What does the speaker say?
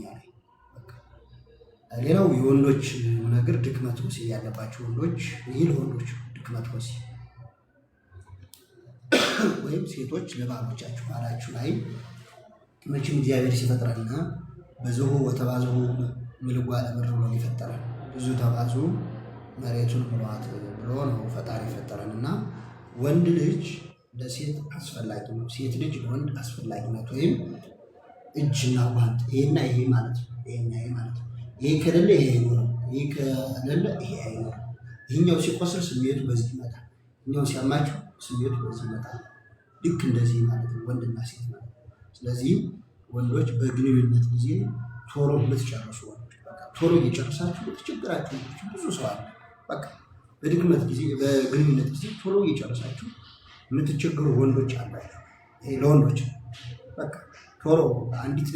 ላይ። ሌላው የወንዶች ነገር ድክመት ወሲብ ያለባቸው ወንዶች፣ ይህ ለወንዶች ድክመት ወሲብ ወይም ሴቶች ለባሎቻችሁ ባላችሁ ላይ መቼም እግዚአብሔር ሲፈጥረና በዝሁ ወተባዝሁ ምልጓ ለምድር ብሎ የፈጠረን ብዙ ተባዙ መሬቱን ሙሏት ብሎ ነው ፈጣሪ የፈጠረን እና ወንድ ልጅ ለሴት አስፈላጊ ነው፣ ሴት ልጅ ለወንድ አስፈላጊነት ወይም እጅና ጓንት ይሄና ይሄ ማለት ነው። ይሄና ይሄ ማለት ነው። ይሄ ከሌለ ይሄ አይኖርም፣ ይሄ ከሌለ ይሄ አይኖርም። ይሄኛው ሲቆስል ስሜቱ በዚህ ይመጣል፣ ይሄኛው ሲያማቸው ስሜቱ በዚህ ይመጣል። ልክ እንደዚህ ማለት ነው ወንድና ሴት ማለት ነው። ስለዚህ ወንዶች በግንኙነት ጊዜ ቶሎ የምትጨርሱ ወንዶች በቃ ቶሎ እየጨርሳችሁ ችግራችሁ ብዙ ሰው አለ። በቃ በድክመት ጊዜ በግንኙነት ጊዜ ቶሎ እየጨርሳችሁ የምትቸገሩ ወንዶች አላችሁ። ይሄ ለወንዶች በቃ ቶሎ አንዲት